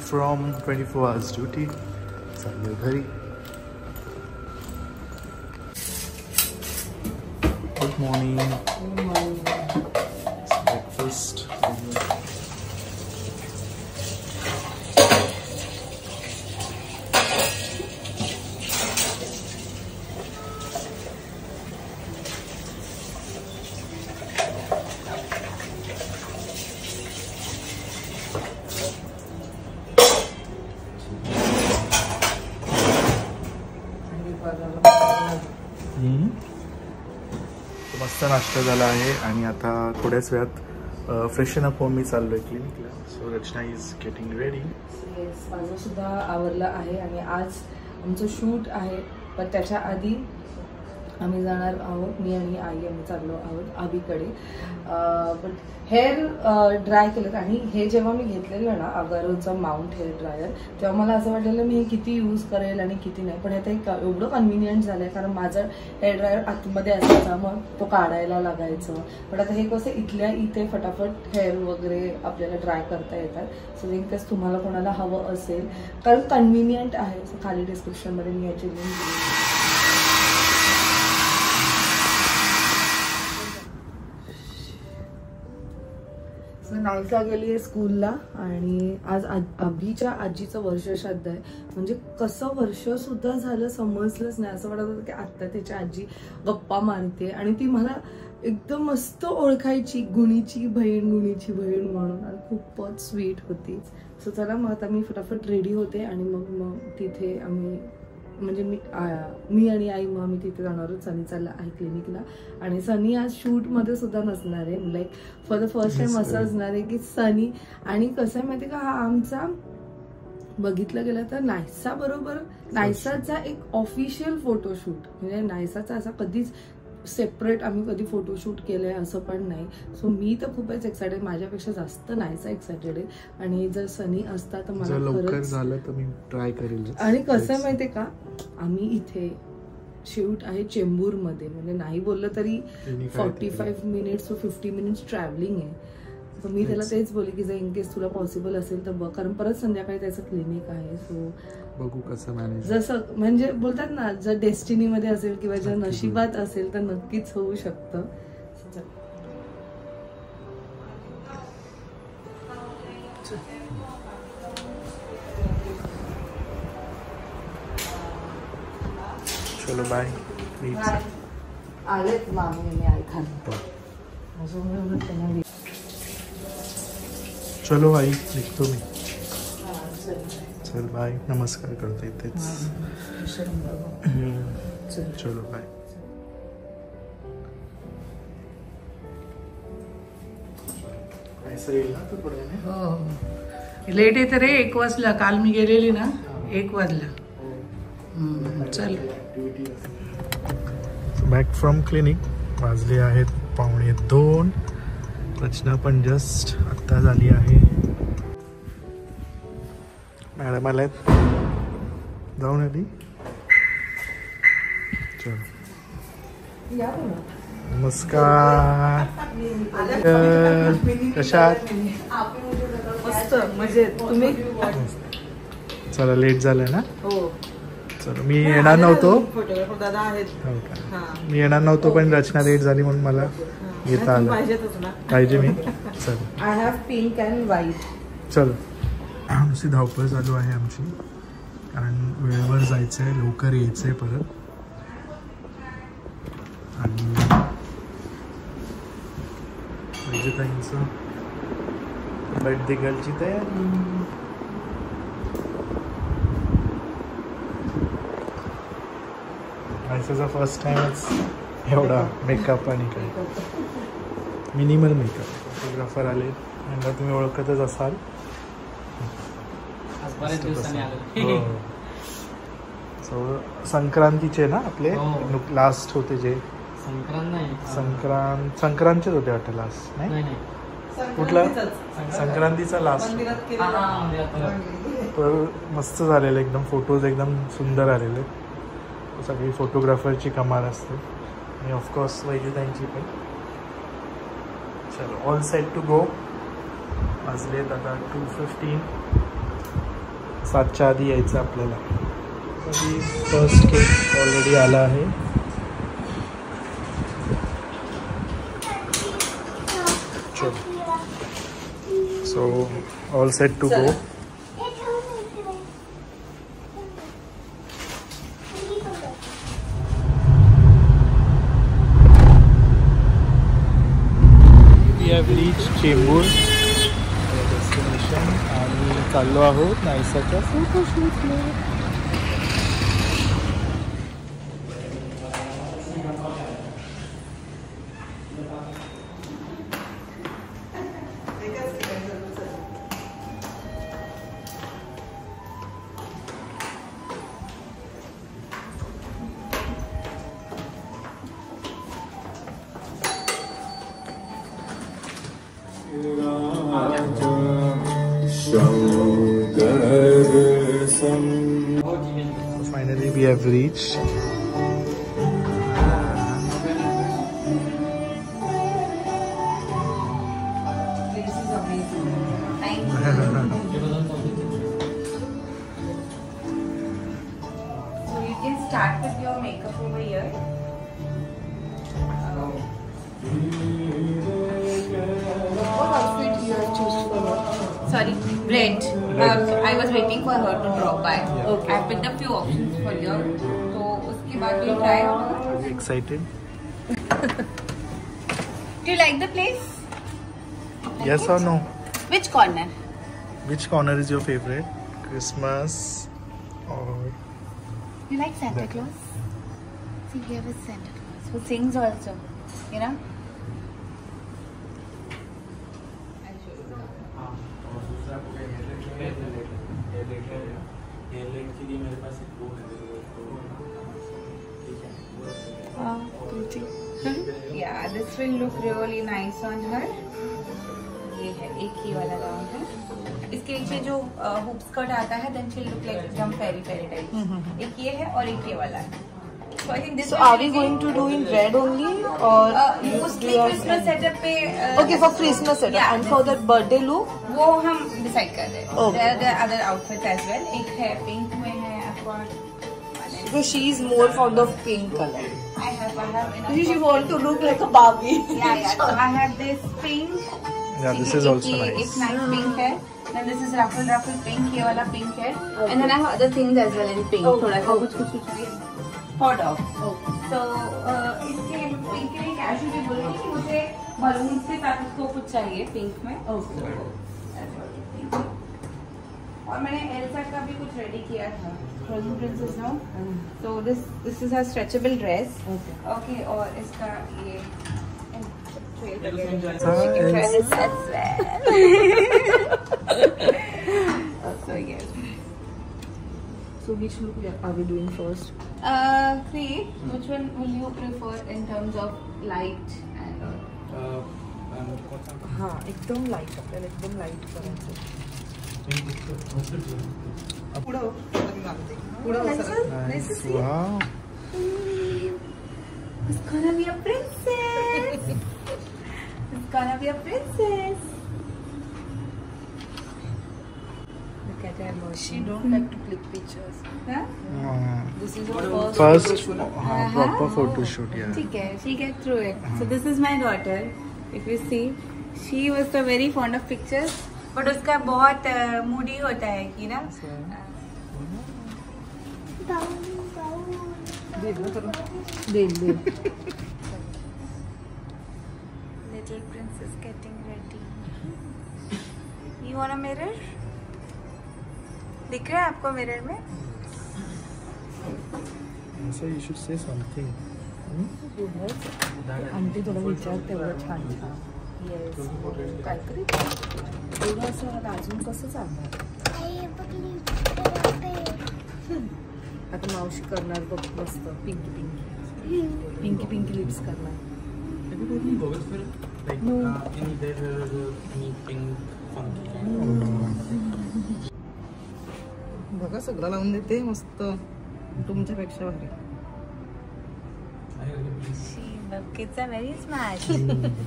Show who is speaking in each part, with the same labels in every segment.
Speaker 1: From 24 hours duty. चाललोय घरी. Good morning. Breakfast. मस्त नाश्ता झाला आहे आणि आता थोड्याच वेळात फ्रेशन अप होऊन मी चाललोय क्लिनिकला. So Rachna is getting ready.
Speaker 2: Yes, माझं सुद्धा आवरलं आहे आणि आज आमचं शूट आहे. पण त्याच्या आधी आम्ही जाणार आहोत, मी आणि आई आम्ही चाललो आहोत आबीकडे. पण हेअर ड्राय केलं आणि हे जेव्हा मी घेतलेलं ना अगारोचं माउंट हेअर ड्रायर, तेव्हा मला असं वाटलेलं मी हे किती यूज करेल आणि किती नाही. पण आता एक एवढं कन्व्हिनियंट झालं आहे, कारण माझं हेअर ड्रायर आतमध्ये असायचा, मग तो काढायला लागायचं. पण आता हे कसं इथल्या इथे फटाफट हेअर वगैरे आपल्याला ड्राय करता येतात. सो इन केस तुम्हाला कोणाला हवं असेल, कारण कन्व्हिनियंट आहे. सो खाली डिस्क्रिप्शनमध्ये मी याची लिंक दिली. नायका गेली आहे स्कूलला आणि आज अभिच्या आजीचं वर्षश्राद्ध आहे. म्हणजे कसं वर्ष सुद्धा झालं समजलंच नाही. असं वाटत होतं की आत्ता त्याची आजी गप्पा मारते आणि ती मला एकदम मस्त ओळखायची, गुणीची बहीण म्हणून, आणि खूपच स्वीट होती. सो चला मग आता मी फटाफट रेडी होते आणि मग तिथे आम्ही म्हणजे मी आणि आई मग आम्ही तिथे जाणार आहोत. सनी चालला आहे क्लिनिकला आणि सनी आज शूटमध्ये सुद्धा नसणार आहे. Like for the first time असं असणार आहे की सनी, आणि कसं आहे माहिती का, हा आमचा बघितलं गेलं तर नायसा बरोबर नायसाचा एक ऑफिशियल फोटोशूट. म्हणजे नायसाचा असा कधीच सेपरेट आम्ही कधी फोटोशूट केलंय असं पण नाही. सो मी तर खूपच एक्सायटेड, माझ्यापेक्षा जास्त नायसा एक्सायटेड आहे. आणि जर सनी असता तर मला
Speaker 1: लवकर झालं तर मी ट्राय करेल.
Speaker 2: आणि कसं आहे माहितीये का, आम्ही इथे शूट आहे चेंबूरमध्ये, म्हणजे नाही बोललं तरी 45 मिनिट्स व 50 मिनिट्स ट्रॅव्हलिंग आहे. तर मी त्याला तेच बोलले की जर इन केस तुला पॉसिबल असेल तर बघ, कारण परत संध्याकाळी त्याचं क्लिनिक आहे. सो बघू कसं मॅनेज, जसं म्हणजे बोलतात ना, जर डेस्टिनीमध्ये असेल किंवा जर नशिबात असेल तर नक्कीच होऊ शकतं.
Speaker 1: चलो बाय.
Speaker 2: आलेत मामी आई खाली.
Speaker 1: चलो आई, निघतो मी. चल बाय. नमस्कार करतो इथेच. चलो बाय.
Speaker 3: लेट येते रे. 1 वाजला. काल मी गेलेली ना, 1 वाजला. चल.
Speaker 1: Back from clinic. वाजले आहेत 1:45. रचना पण जस्ट आत्ता झाली आहे. मॅडम आल्यात, जाऊन आली. चलो. नमस्कार. कशात?
Speaker 2: मस्त मजेत. तुम्ही?
Speaker 1: चला, लेट झालंय ना.
Speaker 2: हो.
Speaker 1: चलो, मी येणार नव्हतो.
Speaker 2: फोटोग्राफर दादा आहेत.
Speaker 1: हो का? मी येणार नव्हतो पण रचना लेट झाली म्हणून मला येता आलं. पाहिजे मी. चल.
Speaker 2: I have pink and white.
Speaker 1: चल. आमची धावपळ चालू आहे आमची, कारण वेळेवर जायचं आहे, लवकर यायचं आहे परत. आणि ताईंचं बर्थडे गर्लची तयारी. नायसाचा फर्स्ट टाइमच एवढा मेकअप आणि काय मिनिमल मेकअप. फोटोग्राफर आले, यांना तुम्ही ओळखतच असाल. संक्रांतीचे ना आपले लास्ट होते जे. संक्रांतचेच होते वाटतं लास्ट. नाही कुठला संक्रांतीचा लास्ट. तर मस्त झालेलं एकदम. फोटोज एकदम सुंदर आलेले. सगळी फोटोग्राफरची कमाल असते आणि ऑफकोर्स वैजूताईंची पण. चलो, ऑल सेट टू गो. वाजलेत आता 2:15. 7च्या आधी यायचं आपल्याला. फर्स्ट केक ऑलरेडी आला आहे. So all set to go. We have reached Chembur destination आणि चाललो आहोत नायसाच्या फोटोशूटला. Finally we have reached.
Speaker 2: This is amazing. Thank you.
Speaker 4: So you can start with your makeup over here.
Speaker 2: What outfit you have chosen for her?
Speaker 4: Sorry, red. I was waiting for her to drop by.
Speaker 2: Okay.
Speaker 4: I picked up few options for you. So उसके बाद we'll try her.
Speaker 1: Are you excited?
Speaker 4: Do you like the place? Like
Speaker 1: Yes
Speaker 4: it?
Speaker 1: or no?
Speaker 4: Which corner?
Speaker 1: Which corner is your favorite? Christmas or
Speaker 4: You like Santa
Speaker 1: That.
Speaker 4: Claus? See, here is Santa Claus who sings also. You know? I'll show you. Yeah, this will look really nice on her. ये है एक ही वाला gown है. इसके नीचे जो hoop skirt आता है, then she'll look like एकदम fairy type. एक ये है और एक ये वाला है. So I think this.
Speaker 2: So
Speaker 4: will
Speaker 2: are we
Speaker 4: be-
Speaker 2: going to do in red only or
Speaker 4: Mostly Christmas setup pay.
Speaker 2: Okay, for Christmas setup.
Speaker 4: Yeah.
Speaker 2: And for that birthday look?
Speaker 4: वो हम decide कर रहे हैं.
Speaker 2: Okay.
Speaker 4: There are other outfits as well. एक है pink में है aqua.
Speaker 2: So she is more fond of pink color.
Speaker 4: I have enough.
Speaker 2: She want to look like a Barbie.
Speaker 4: Yeah. So I have this pink.
Speaker 1: yeah, this is also
Speaker 4: एक
Speaker 1: nice.
Speaker 4: nice pink है. Then this is ruffle pink. ये वाला pink है. And then I have other things as well in pink. थोड़ा सा कुछ hot dog. So इसके pink के लिए कैशू भी बोल रही थी कि मुझे बलून के साथ उसको कुछ चाहिए पिंक में. और मैंने एल्सा का भी कुछ रेडी किया था. Frozen Princess now. So this is her stretchable dress. Okay. और इसका ये dress as well. So yes.
Speaker 2: So which look are we doing first?
Speaker 4: Three. Which one will you prefer in terms of light and
Speaker 2: हाँ एकदम light आपल्याला एकदम light करायचं.
Speaker 1: Nice. Wow.
Speaker 4: It's gonna be a princess. It's gonna be a princess. Look at her emotion.
Speaker 2: She don't like to click pictures.
Speaker 4: Huh?
Speaker 2: This is her first.
Speaker 1: First
Speaker 2: photo shoot.
Speaker 1: proper photo shoot. Yeah.
Speaker 4: ठीक है, she get through it. So this is my daughter. If you see, she was so very fond of pictures, but उसका बहुत moody होता है कि ना.
Speaker 2: देख
Speaker 4: Little princess getting ready. You want a mirror? दिख रहा है आपको मिरर में?
Speaker 1: So you should say something.
Speaker 2: Aunty थोडा विचारते एवढं छान छान. येस काहीतरी एवढं असं मला अजून कसं चालणार. आता मावशी करणार बघ मस्त पिंकी लिप्स करणार.
Speaker 5: Have you got any goggles for it? Like
Speaker 2: No.
Speaker 5: any pink funky.
Speaker 2: बघा सगळं लावून देते मस्त तुमच्यापेक्षा भारी.
Speaker 4: Kids are very smart.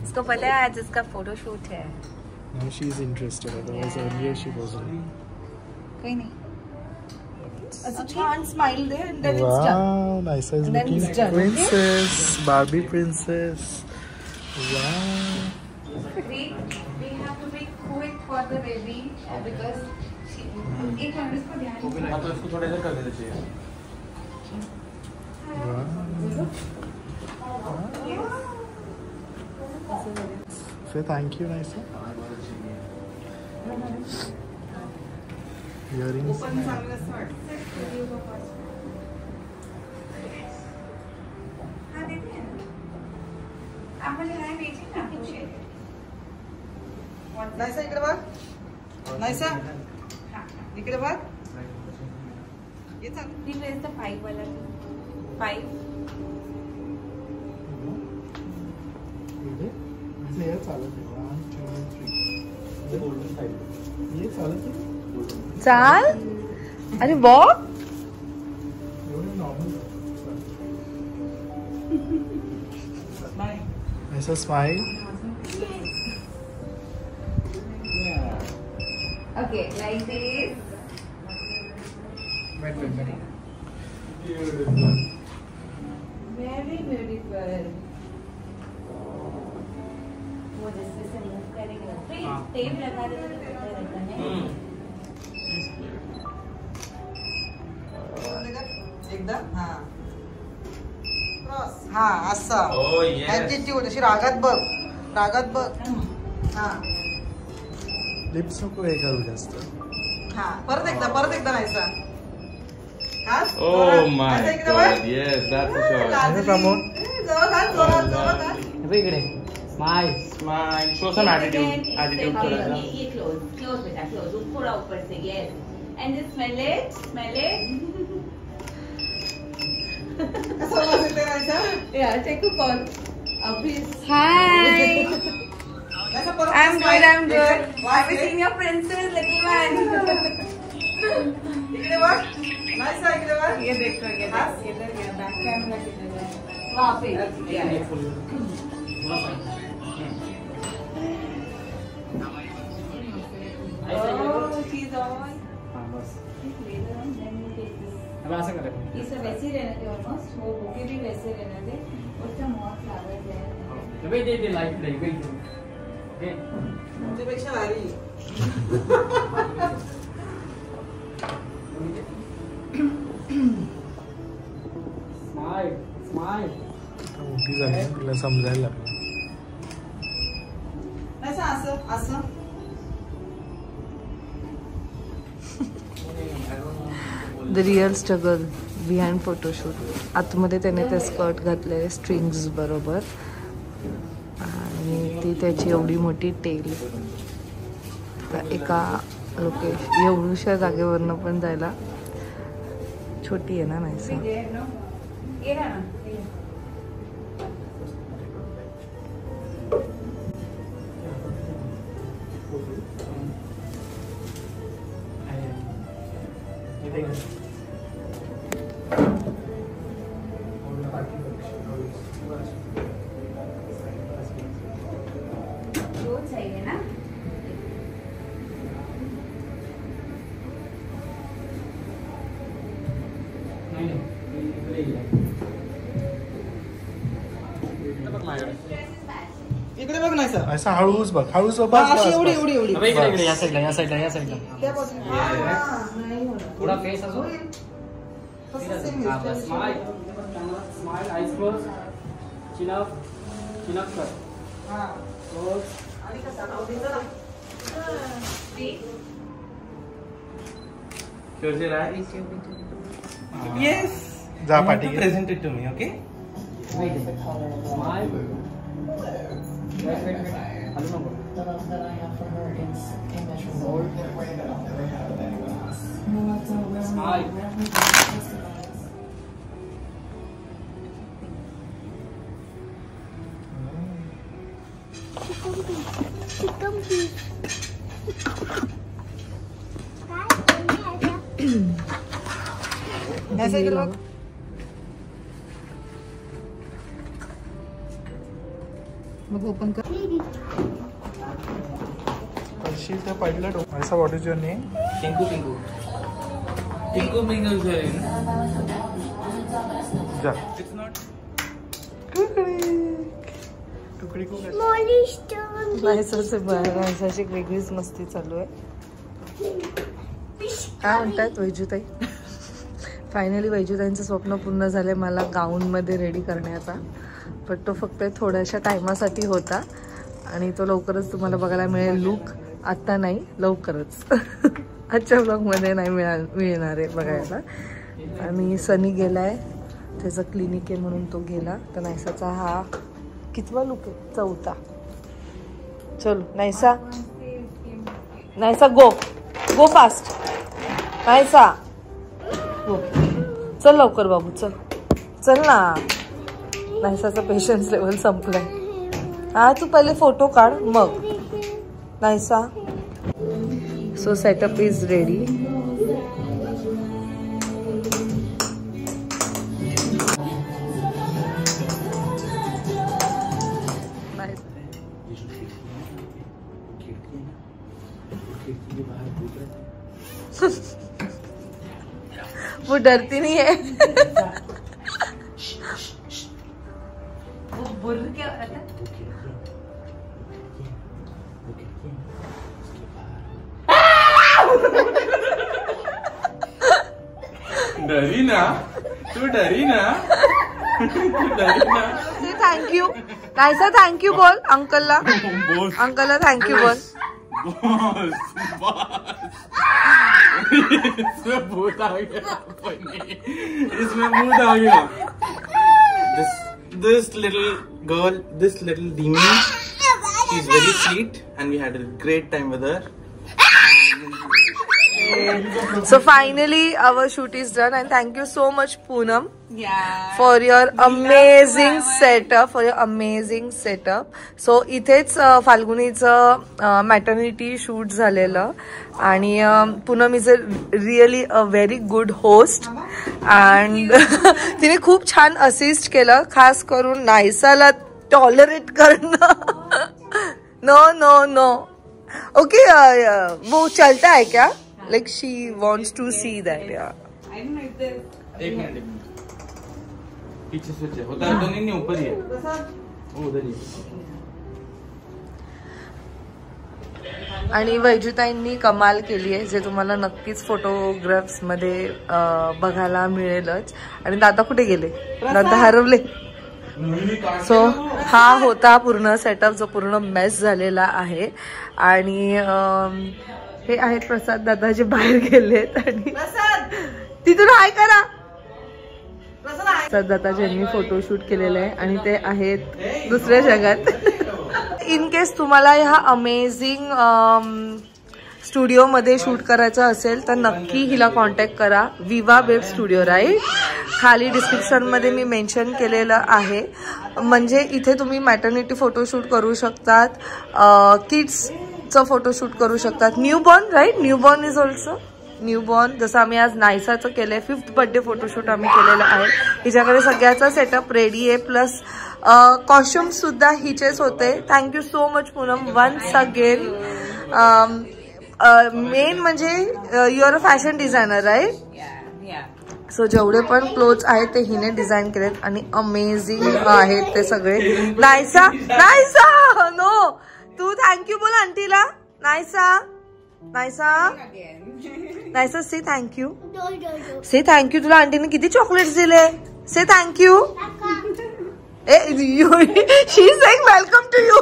Speaker 4: इसको पता है आज उसका फोटो शूट है.
Speaker 1: Now she is interested. Otherwise earlier she wasn't.
Speaker 4: कोई नहीं.
Speaker 2: असं छान smile they and then it's done.
Speaker 1: Wow, Naisa is
Speaker 2: And then
Speaker 1: looking
Speaker 2: it's done, okay?
Speaker 1: princess, Barbie princess. Wow.
Speaker 4: We have to be quick for the baby because एक minute इसको ध्यान
Speaker 5: हाँ, तो इसको थोड़ा इधर कर देना चाहिए.
Speaker 1: Say thank you, Naisa. Earrings.
Speaker 4: हाँ देते हैं आम्हाला नाही द्यायची ना खुश आहे.
Speaker 2: नायसा इकडे बघ. नायसा इकडे बघ. ये चाल.
Speaker 4: This is the 5 वाला 5.
Speaker 1: हे चालत आहे. 1 2 3.
Speaker 5: Golden side.
Speaker 1: हे चालत आहे.
Speaker 2: चाल. अरे वॉक.
Speaker 1: एवढं normal. Naisa smile.
Speaker 4: Okay, like this.
Speaker 5: Wait.
Speaker 4: Very beautiful. वो जैसे से मूव करेंगे फिर टेप लगा देते तो बेहतर रहता है.
Speaker 2: एकदा हा क्रॉस हा असा
Speaker 5: Oh, yes.
Speaker 2: ऍटिट्यूड अशी रागात बघ हा
Speaker 1: लिप्स नको हे करू जास्त.
Speaker 2: हा परत एकदा नाहीसा हा
Speaker 5: Oh my God, yes, that's the shot.
Speaker 1: हे प्रमोद.
Speaker 2: जोरात
Speaker 5: इकडे. Smile. Show some attitude. Attitude थोड़ा सा.
Speaker 4: ये close बेटा close थोड़ा ऊपर से yes and just smell it. Yeah, take a call. Hi. I'm good. Have you seen your princess, little man?
Speaker 2: इकडे बघ नाहीसा इकडे बघ.
Speaker 4: ये देखो ये बैक कैमरा किधर है वहाँ पे. Oh, she's on. Later on, then you take this.
Speaker 5: अब ऐसा करें.
Speaker 4: ये सब वैसे ही रहने थे almost. वो बुके भी वैसे रहने थे. उसका more flowers है.
Speaker 5: Wait, like wait. Okay.
Speaker 2: तुझ्यापेक्षा भारी.
Speaker 5: Smile.
Speaker 1: मोठी झाली तिला समजायला लागलं.
Speaker 2: नाहीसा असं the real struggle behind photoshoot. आतमध्ये त्याने ते स्कर्ट घातले स्ट्रिंग्स बरोबर आणि ती त्याची एवढी मोठी टेल. एका एवढ्याशा जागेवरनं पण जायला छोटी आहे ना नाहीसा.
Speaker 4: ये रहा ना. रोज चाहिए ना.
Speaker 2: इकडे बघ नाहीसा.
Speaker 1: असं हळूच बघ बस.
Speaker 2: एवढी
Speaker 5: इकडे या साईडला. थोडा फेस असो. Smile, eyes closed. Chin up कर. Close.
Speaker 2: येस.
Speaker 1: जा पाठी.
Speaker 5: Present it to me, okay?
Speaker 6: Wait.
Speaker 5: Smile. Wait. Hello, no.
Speaker 6: The love that I have for her is immeasurable.
Speaker 5: Smile.
Speaker 2: नाहीसा इकडे बघ. मग ओपन कर.
Speaker 1: पडशील तर पडलं डोकं. ऐसा what is your name?
Speaker 5: Pinku. Tinko Mingo is there, you know?
Speaker 1: जा.
Speaker 5: It's not.
Speaker 1: टुकडी को
Speaker 2: नायसाची एक वेगळीच मस्ती चालू आहे. काय म्हणतात वैजूताई? फायनली वैजूताईंचं स्वप्न पूर्ण झालंय मला गाऊनमध्ये रेडी करण्याचा, पण तो फक्त थोड्याशा टायमासाठी होता आणि तो लवकरच तुम्हाला बघायला मिळेल. लुक आत्ता नाही, लवकरच आजच्या ब्लॉगमध्ये नाही मिळणार आहे बघायला. आणि सनी गेलाय, त्याचं क्लिनिक आहे म्हणून तो गेला. तर नायसाचा हा कितवा लुक आहे? 4था. चलो नायसा, नायसा गो गो फास्ट. नायसा गो, चल लवकर बाबू, चल चल ना. नायसाचा पेशन्स लेवल संपलाय. हा तू पहिले फोटो काढ मग. Naysa, so setup is ready. वो डरती नहीं है. वो बोल क्या रहा था?
Speaker 5: डरी ना तू, डरी ना डरी ना.
Speaker 2: Thank you Naysa, thank you बोल अंकलला. अंकलला थैंक यू बोल.
Speaker 5: इसमें भूत आ गया. इसमें भूत आ गया. This little girl, this little demon, she's very sweet and we had a great time with her.
Speaker 2: So finally our shoot is done and thank you so much Poonam for your amazing setup, So इथेच फाल्गुनीचं maternity shoot झालेलं आणि Poonam is really a very good host and तिने खूप छान assist केलं, खास करून नायसाला tolerate करणं. नो नो नो ओके, वो चलता है क्या? Like she wants to see that, yeah.
Speaker 4: I don't know if there's.
Speaker 5: एक मिनट पीछे स्विच है, होता है तो नहीं, ऊपर ही है, वो उधर ही.
Speaker 2: आणि वैजूताईंनी कमाल केली आहे, जे तुम्हाला नक्कीच फोटोग्राफ्स मध्ये बघायला मिळेलच. आणि दादा कुठे गेले? दादा हरवले. सो हा होता पूर्ण सेटअप जो पूर्ण मेस झालेला आहे. आणि हे आहेत प्रसाद दादा जे बाहेर गेलेत आणि तिथून हाय करा. प्रसाद दादा ज्यांनी फोटोशूट केलेलं आहे आणि ते आहेत दुसऱ्या जगात. इन केस तुम्हाला ह्या अमेझिंग स्टुडिओमध्ये शूट करायचं असेल तर नक्की हिला कॉन्टॅक्ट करा. विवा वेब स्टुडिओ, राईट? खाली डिस्क्रिप्शनमध्ये मी मेन्शन केलेलं आहे. म्हणजे इथे तुम्ही मॅटर्निटी फोटोशूट करू शकतात, किड्सचं फोटोशूट करू शकतात, newborn, right? Newborn is also newborn. जसं आम्ही आज नायसाचं केलंय, 5th बर्थडे फोटोशूट आम्ही केलेलं आहे. हिच्याकडे सगळ्याचा सेटअप रेडी आहे, प्लस कॉस्ट्युम सुद्धा हिचेच होते. Thank you so much Poonam once again. Main म्हणजे you are a fashion designer, right? So जेवढे पण क्लोथ्स आहेत ते हिने डिझाईन केलेत आणि अमेझिंग आहेत ते सगळे. नायसा, नायसा नो, तू थँक्यू बोल आंटीला. Naysa, Naysa, Naysa say thank you, say thank you. तुला आंटीने किती चॉकलेट्स दिले? Say thank you. She is saying welcome to you.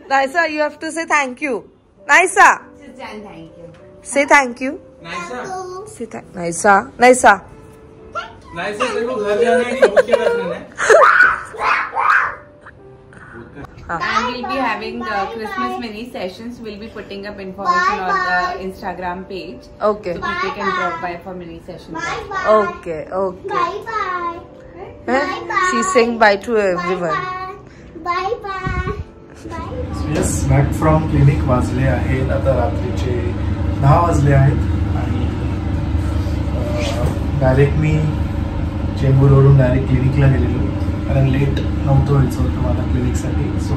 Speaker 2: Naysa, you have to say thank you. Naysa, say thank you. Naysa, Naysa,
Speaker 5: Naysa तेरे को घर जाना है कि भूखे बैठना है?
Speaker 4: And we'll be having the Christmas mini sessions. We'll be putting up information on the Instagram page.
Speaker 2: Okay.
Speaker 4: So people can drop by for mini sessions.
Speaker 2: Okay, okay. She's saying bye to everyone.
Speaker 6: Bye bye.
Speaker 1: Yes, back from clinic. वाजले आहेत आता रात्रीचे 10 वाजले आहेत आणि direct मी चेंबूरवरून direct क्लिनिकला गेलेलो, कारण late नव्हतं व्हायचं होतं मला क्लिनिकसाठी. So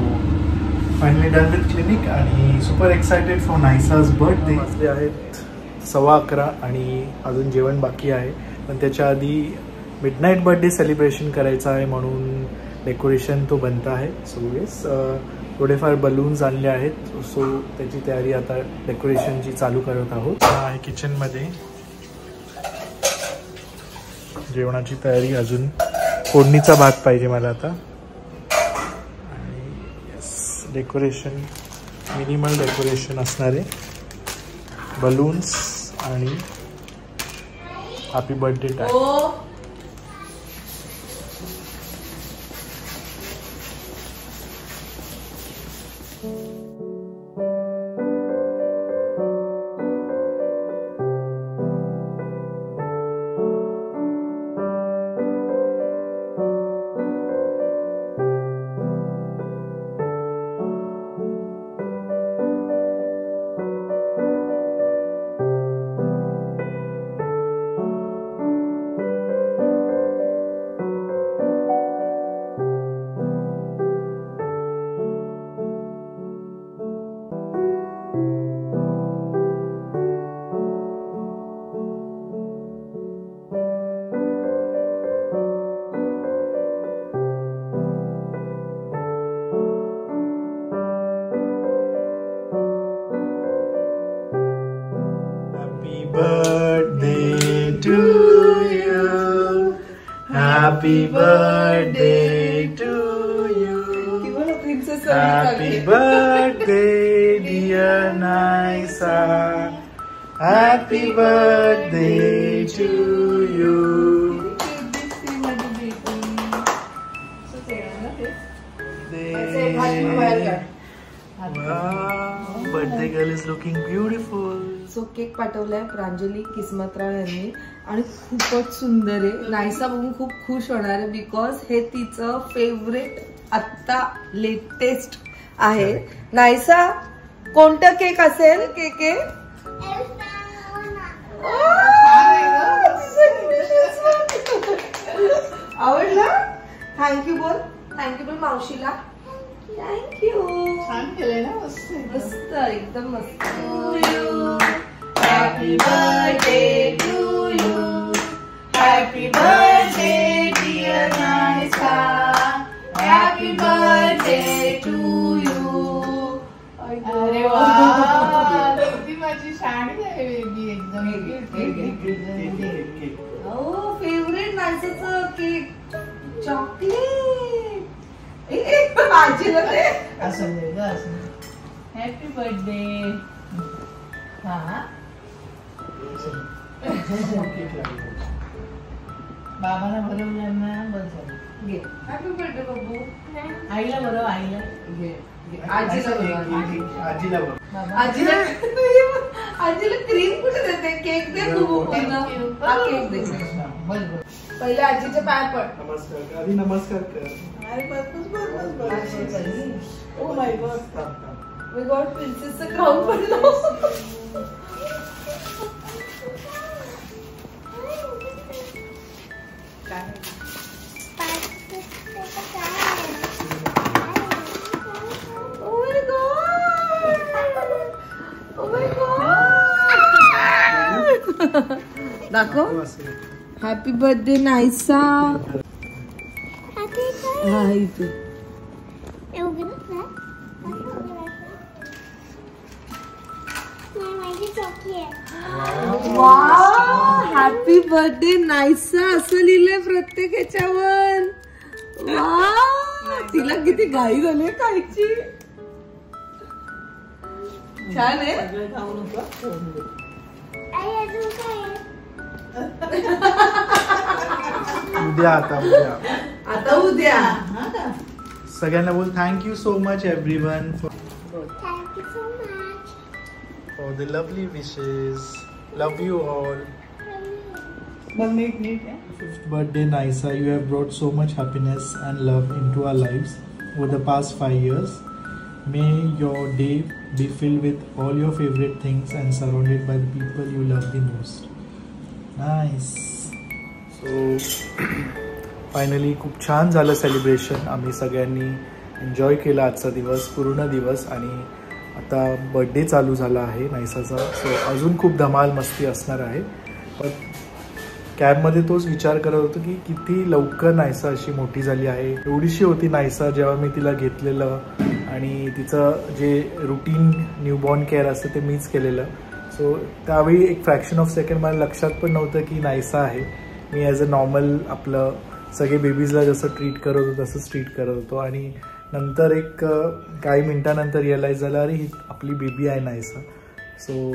Speaker 1: finally done with clinic आणि super excited for Naisa's birthday. वाजले आहेत 11:15 आणि अजून जेवण बाकी आहे. पण त्याच्या आधी मिडनाईट बर्थडे सेलिब्रेशन करायचं आहे म्हणून डेकोरेशन तो बनत आहे. सो येस, थोडेफार बलून्स आणले आहेत. सो त्याची तयारी आता डेकोरेशनची चालू करत आहोत. आहे किचनमध्ये जेवणाची तयारी. अजून फोडणीचा भात पाहिजे मला आता. आणि येस, डेकोरेशन मिनिमल डेकोरेशन असणारे बलून्स आणि happy birthday tag. Birthday to you, happy birthday to you, happy birthday dear Naisa, happy birthday to you. Wow, birthday girl is looking beautiful.
Speaker 2: So cake पाठवलाय प्रांजली किस्मतराव यांनी आणि खूपच सुंदर आहे. नायसा बघून खूप खुश होणार आहे बिकॉज हे तिचं फेवरेट आत्ता लेटेस्ट आहे. नायसा, कोणता केक असेल? केक आहे आवडला? थँक्यू बोल मावशीला. थँक्यू,
Speaker 3: छान केलंय ना.
Speaker 2: मस्त, एकदम मस्त.
Speaker 3: Happy birthday to you, happy birthday dear Naisa, happy birthday to you. अरे वाह, किती माझी शाणी आहे बेबी एकदम.
Speaker 2: हो, फेवरेट नायसाचं केक, चॉकलेट. आजीला ते
Speaker 3: असं दे ग, असं. Happy birthday. हा, बाबाला भरवलं ना, बस झालं.
Speaker 2: घे. हॅपी बर्थडे बाबू.
Speaker 3: आईला भरव, आईला.
Speaker 2: घे. आजीला बघ.
Speaker 3: आजीला
Speaker 2: आजीला क्रीम कुठे देते? केक दे तू मोठीनं. हा केक दे. पहिले आजीचे पाय पड.
Speaker 1: नमस्कार. आधी नमस्कार कर.
Speaker 3: अरे बस. ओ माय गॉड,
Speaker 2: मी गॉड प्रिन्सेसचं क्राऊन पडलं. दाखव. Happy birthday Naisa. हा इथे हॅपी बर्थडे नायसा असं लिहिलंय प्रत्येक ह्याच्यावर. वा, तिला किती घाई झाली खायची. छान आहे.
Speaker 1: उद्या
Speaker 2: आता उद्या
Speaker 1: सगळ्यांना बोल thank you so much everyone
Speaker 6: Thank you so much.
Speaker 1: For the lovely wishes. Love you all. Fifth birthday Naisa, you have brought so much happiness and love into our lives over the past 5 years. May your day be filled with all your favorite things and surrounded by the people you love the most. Nice. So finally खूप छान झालं celebration. आम्ही सगळ्यांनी enjoy केला आजचा दिवस, पूर्ण दिवस. आणि आता बर्थडे चालू झाला आहे नायसाचा, सो अजून खूप धमाल मस्ती असणार आहे. पण कॅबमध्ये तोच विचार करत होतो की किती लवकर नायसा अशी मोठी झाली आहे. एवढीशी होती नायसा जेव्हा मी तिला घेतलेलं, आणि तिचं जे रुटीन न्यूबॉर्न केअर असतं ते मीच केलेलं. सो त्यावेळी एक फ्रॅक्शन ऑफ सेकंड मला लक्षात पण नव्हतं की नायसा आहे. मी ॲज अ नॉर्मल आपलं सगळे बेबीजला जसं ट्रीट करत होतो तसंच ट्रीट करत होतो. आणि नंतर एक काही मिनटानंतर रिअलाईज झालं, अरे ही आपली बेबी आहे नायसा. सो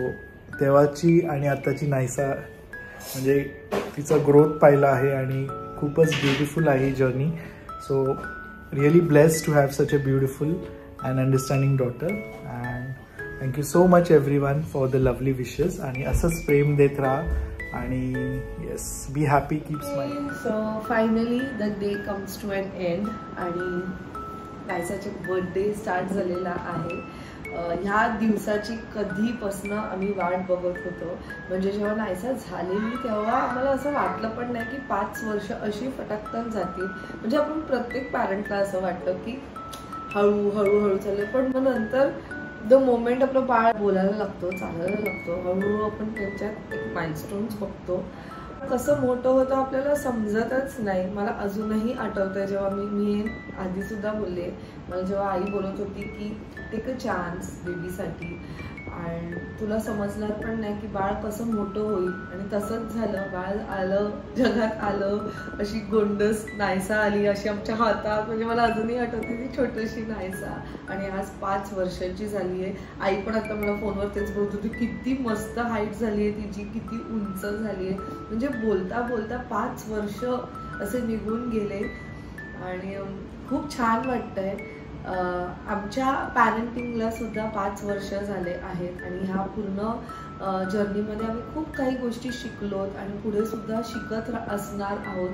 Speaker 1: तेव्हाची आणि आत्ताची नायसा म्हणजे तिचा ग्रोथ पाहिला आहे आणि खूपच ब्युटिफुल आहे ही journey. So really blessed to have such a beautiful and understanding daughter. And thank you so much everyone for the lovely wishes. आणि असंच प्रेम देत राहा आणि yes, be happy, keep smiling.
Speaker 2: So finally the day comes to an end आणि नायसाचे birthday start झालेला आहे. ह्या दिवसाची कधीपासून आम्ही वाट बघत होतो. म्हणजे जेव्हा नायसा झालेली तेव्हा आम्हाला असं वाटलं पण नाही की 5 वर्ष अशी फटाकन जातील. म्हणजे आपण प्रत्येक पॅरेंटला असं वाटतं की हळूहळू चालले, पण मग नंतर द मोमेंट आपलं बाळ बोलायला लागतो, चालायला लागतो, हळूहळू आपण त्यांच्यात एक माइलस्टोन्स बघतो. कसं मोठं होतं आपल्याला समजतच नाही. मला अजूनही आठवतंय जेव्हा मी आधी सुद्धा बोलले, मला जेव्हा आई बोलत होती की टेक अ चान्स बेबीसाठी, आणि तुला समजणार पण नाही की बाळ कसं मोठं होईल. आणि तसंच झालं, बाळ आलं, जगात आलं, अशी गोंडस नायसा आली अशी आमच्या हातात. म्हणजे मला अजूनही आठवते ती छोटीशी नायसा, आणि आज 5 वर्षाची झाली आहे. आई पण आता मला फोनवर तेच बोलत होती, किती मस्त हाईट झाली आहे तिची, किती उंच झाली आहे. म्हणजे बोलता बोलता 5 वर्ष असे निघून गेले आणि खूप छान वाटतंय. आमच्या पॅरेंटिंगला सुद्धा 5 वर्ष झाले आहेत आणि ह्या पूर्ण जर्नीमध्ये आम्ही खूप काही गोष्टी शिकलोत आणि पुढे सुद्धा शिकत असणार आहोत.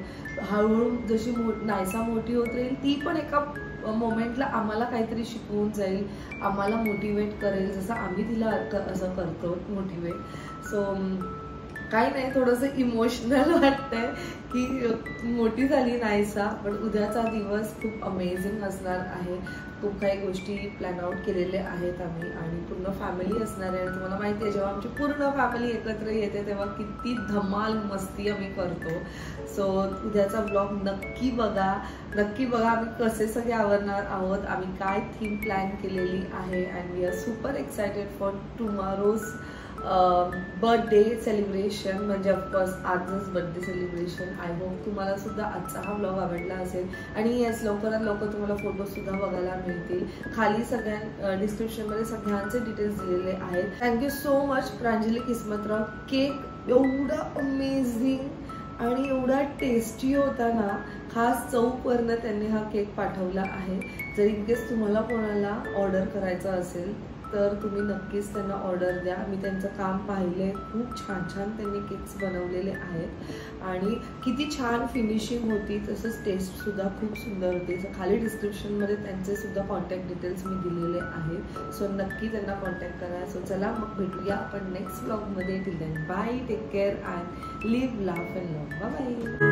Speaker 2: हळूहळू जशी नायसा मोठी होत राहील, ती पण एका मोमेंटला आम्हाला काहीतरी शिकवून जाईल, आम्हाला मोटिवेट करेल, जसं आम्ही तिला असं करतो मोटिवेट. सो काही नाही, थोडंसं इमोशनल वाटतंय की मोठी झाली नायसा, पण उद्याचा दिवस खूप अमेझिंग असणार आहे. खूप काही गोष्टी प्लॅन आउट केलेल्या आहेत आम्ही आणि पूर्ण फॅमिली असणार आहे. आणि तुम्हाला माहिती आहे, जेव्हा आमची पूर्ण फॅमिली एकत्र येते तेव्हा किती धमाल मस्ती आम्ही करतो. सो उद्याचा ब्लॉग नक्की बघा आम्ही कसे सगळे आवरणार आहोत, आम्ही काय थीम प्लॅन केलेली आहे. And we are super excited for tomorrow's birthday celebration. म्हणजे ऑफकोर्स आजच बर्थडे सेलिब्रेशन. आय होप तुम्हाला सुद्धा आजचा हा ब्लॉग आवडला असेल. आणि येस, लवकरात लवकर तुम्हाला फोटो सुद्धा बघायला मिळतील. खाली सगळ्या डिस्क्रिप्शनमध्ये सगळ्यांचे डिटेल्स दिलेले आहेत. Thank you so much Pranjali Kismatrao. Cake एवढा अमेझिंग आणि एवढा टेस्टी होता ना, खास चौकवरनं त्यांनी हा केक पाठवला आहे. जर इनकेस तुम्हाला कोणाला ऑर्डर करायचं असेल तर तुम्ही नक्कीच त्यांना ऑर्डर द्या. मी त्यांचं काम पाहिले, खूप छान त्यांनी केक्स बनवलेले आहेत आणि किती छान फिनिशिंग होती, तसंच टेस्टसुद्धा खूप सुंदर होती. सो खाली डिस्क्रिप्शनमध्ये त्यांचे सुद्धा कॉन्टॅक्ट डिटेल्स मी दिलेले आहेत. सो नक्की त्यांना कॉन्टॅक्ट करा. सो चला मग भेटूया आपण नेक्स्ट ब्लॉगमध्ये. Till then bye, take care and live, laugh and love. Bye bye.